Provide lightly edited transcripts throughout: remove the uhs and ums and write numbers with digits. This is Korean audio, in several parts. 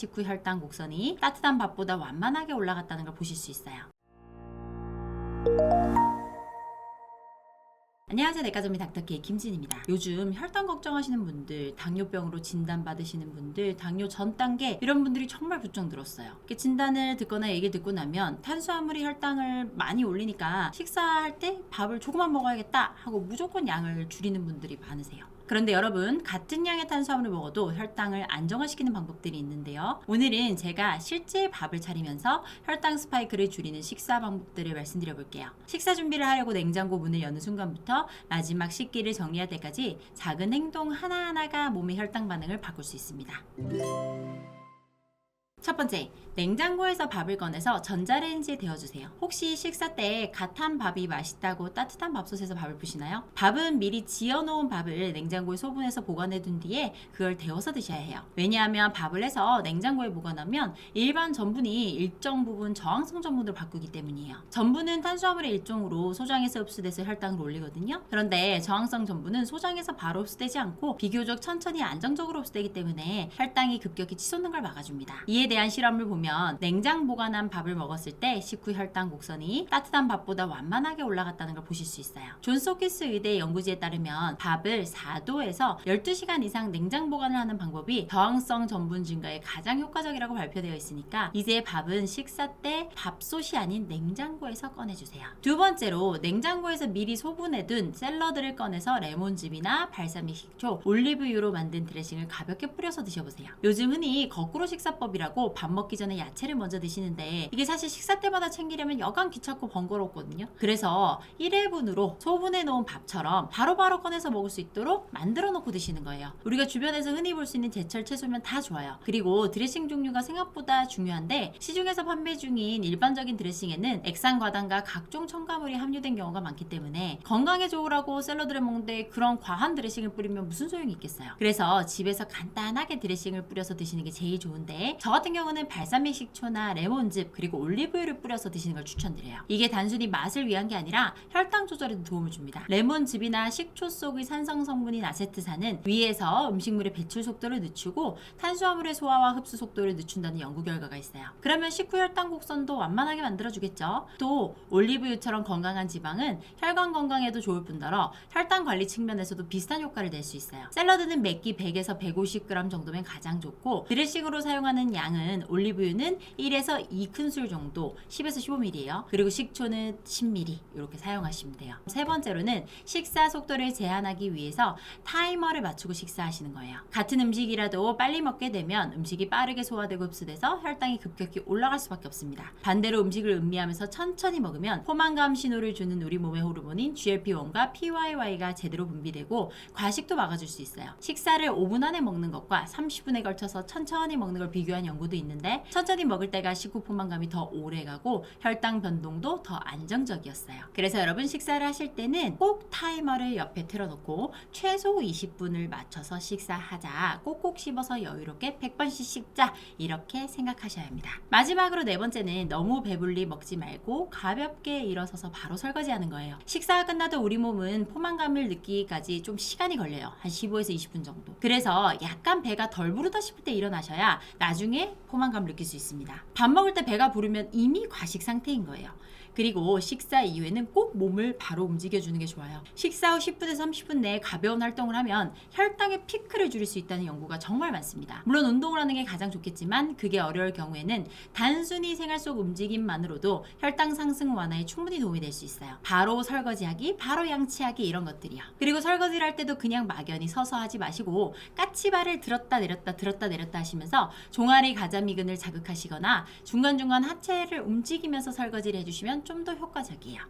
식후 혈당 곡선이 따뜻한 밥보다 완만하게 올라갔다는 걸 보실 수 있어요. 안녕하세요. 내과점의 닥터케이 김진입니다. 요즘 혈당 걱정하시는 분들, 당뇨병으로 진단받으시는 분들, 당뇨 전 단계 이런 분들이 정말 부쩍 늘었어요. 진단을 듣거나 얘기를 듣고 나면 탄수화물이 혈당을 많이 올리니까 식사할 때 밥을 조금만 먹어야겠다 하고 무조건 양을 줄이는 분들이 많으세요. 그런데 여러분, 같은 양의 탄수화물을 먹어도 혈당을 안정화시키는 방법들이 있는데요. 오늘은 제가 실제 밥을 차리면서 혈당 스파이크를 줄이는 식사 방법들을 말씀드려 볼게요. 식사 준비를 하려고 냉장고 문을 여는 순간부터 마지막 식기를 정리할 때까지 작은 행동 하나하나가 몸의 혈당 반응을 바꿀 수 있습니다. 첫 번째, 냉장고에서 밥을 꺼내서 전자레인지에 데워주세요. 혹시 식사 때 갓 한 밥이 맛있다고 따뜻한 밥솥에서 밥을 푸시나요? 밥은 미리 지어놓은 밥을 냉장고에 소분해서 보관해둔 뒤에 그걸 데워서 드셔야 해요. 왜냐하면 밥을 해서 냉장고에 보관하면 일반 전분이 일정 부분 저항성 전분으로 바꾸기 때문이에요. 전분은 탄수화물의 일종으로 소장에서 흡수돼서 혈당을 올리거든요. 그런데 저항성 전분은 소장에서 바로 흡수되지 않고 비교적 천천히 안정적으로 흡수되기 때문에 혈당이 급격히 치솟는 걸 막아줍니다. 이에 대한 실험을 보면 냉장 보관한 밥을 먹었을 때 식후 혈당 곡선이 따뜻한 밥보다 완만하게 올라갔다는 걸 보실 수 있어요. 존스 홉킨스 의대 연구지에 따르면 밥을 4도에서 12시간 이상 냉장 보관을 하는 방법이 저항성 전분 증가에 가장 효과적이라고 발표되어 있으니까 이제 밥은 식사 때 밥솥이 아닌 냉장고에서 꺼내주세요. 두 번째로, 냉장고에서 미리 소분해둔 샐러드를 꺼내서 레몬즙이나 발사믹 식초, 올리브유로 만든 드레싱을 가볍게 뿌려서 드셔보세요. 요즘 흔히 거꾸로 식사법이라고 밥 먹기 전에 야채를 먼저 드시는데 이게 사실 식사 때마다 챙기려면 여간 귀찮고 번거롭거든요. 그래서 1회분으로 소분해 놓은 밥처럼 바로바로 꺼내서 먹을 수 있도록 만들어 놓고 드시는 거예요. 우리가 주변에서 흔히 볼 수 있는 제철 채소면 다 좋아요. 그리고 드레싱 종류가 생각보다 중요한데 시중에서 판매 중인 일반적인 드레싱에는 액상과당과 각종 첨가물이 함유된 경우가 많기 때문에 건강에 좋으라고 샐러드를 먹는데 그런 과한 드레싱을 뿌리면 무슨 소용이 있겠어요. 그래서 집에서 간단하게 드레싱을 뿌려서 드시는 게 제일 좋은데 저 같은 경우는 발사믹 식초나 레몬즙 그리고 올리브유를 뿌려서 드시는 걸 추천드려요. 이게 단순히 맛을 위한 게 아니라 혈당 조절에도 도움을 줍니다. 레몬즙이나 식초 속의 산성 성분인 아세트산은 위에서 음식물의 배출 속도를 늦추고 탄수화물의 소화와 흡수 속도를 늦춘다는 연구 결과가 있어요. 그러면 식후 혈당 곡선도 완만하게 만들어주겠죠. 또 올리브유처럼 건강한 지방은 혈관 건강에도 좋을 뿐더러 혈당 관리 측면에서도 비슷한 효과를 낼 수 있어요. 샐러드는 매끼 100에서 150g 정도면 가장 좋고 드레싱으로 사용하는 양은 올리브유는 1에서 2큰술 정도 10에서 15ml예요. 그리고 식초는 10ml 이렇게 사용하시면 돼요. 세 번째로는 식사 속도를 제한하기 위해서 타이머를 맞추고 식사하시는 거예요. 같은 음식이라도 빨리 먹게 되면 음식이 빠르게 소화되고 흡수돼서 혈당이 급격히 올라갈 수밖에 없습니다. 반대로 음식을 음미하면서 천천히 먹으면 포만감 신호를 주는 우리 몸의 호르몬인 GLP-1과 PYY가 제대로 분비되고 과식도 막아줄 수 있어요. 식사를 5분 안에 먹는 것과 30분에 걸쳐서 천천히 먹는 걸 비교한 연구도 있는데 천천히 먹을 때가 식후 포만감이 더 오래가고 혈당 변동도 더 안정적이었어요. 그래서 여러분, 식사를 하실 때는 꼭 타이머를 옆에 틀어놓고 최소 20분을 맞춰서 식사하자, 꼭꼭 씹어서 여유롭게 100번씩 씹자, 이렇게 생각하셔야 합니다. 마지막으로 네 번째는 너무 배불리 먹지 말고 가볍게 일어서서 바로 설거지하는 거예요. 식사가 끝나도 우리 몸은 포만감을 느끼기까지 좀 시간이 걸려요. 한 15에서 20분 정도. 그래서 약간 배가 덜 부르다 싶을 때 일어나셔야 나중에 포만감을 느낄 수 있습니다. 밥 먹을 때 배가 부르면 이미 과식 상태인 거예요. 그리고 식사 이후에는 꼭 몸을 바로 움직여주는 게 좋아요. 식사 후 10분에서 30분 내에 가벼운 활동을 하면 혈당의 피크를 줄일 수 있다는 연구가 정말 많습니다. 물론 운동을 하는 게 가장 좋겠지만 그게 어려울 경우에는 단순히 생활 속 움직임만으로도 혈당 상승 완화에 충분히 도움이 될 수 있어요. 바로 설거지하기, 바로 양치하기, 이런 것들이요. 그리고 설거지를 할 때도 그냥 막연히 서서 하지 마시고 까치발을 들었다 내렸다 들었다 내렸다 하시면서 종아리 가자미근을 자극하시거나 중간중간 하체를 움직이면서 설거지를 해주시면 좀 더 효과적이에요.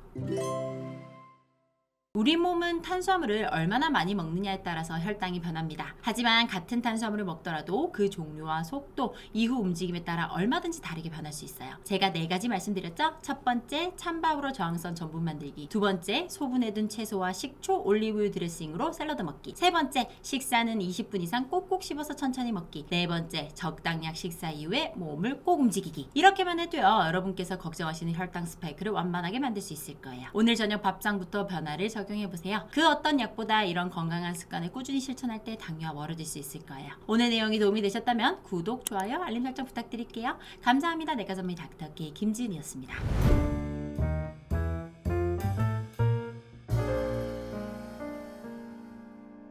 우리 몸은 탄수화물을 얼마나 많이 먹느냐에 따라서 혈당이 변합니다. 하지만 같은 탄수화물을 먹더라도 그 종류와 속도, 이후 움직임에 따라 얼마든지 다르게 변할 수 있어요. 제가 4가지 말씀드렸죠? 첫 번째, 찬밥으로 저항성 전분 만들기. 두 번째, 소분해둔 채소와 식초, 올리브유 드레싱으로 샐러드 먹기. 세 번째, 식사는 20분 이상 꼭꼭 씹어서 천천히 먹기. 네 번째, 적당량 식사 이후에 몸을 꼭 움직이기. 이렇게만 해도요, 여러분께서 걱정하시는 혈당 스파이크를 완만하게 만들 수 있을 거예요. 오늘 저녁 밥상부터 변화를 적용해보세요. 그 어떤 약보다 이런 건강한 습관을 꾸준히 실천할 때 당뇨와 멀어질 수 있을 거예요. 오늘 내용이 도움이 되셨다면 구독, 좋아요, 알림 설정 부탁드릴게요. 감사합니다. 내과 전문의 닥터 K 김지은이었습니다.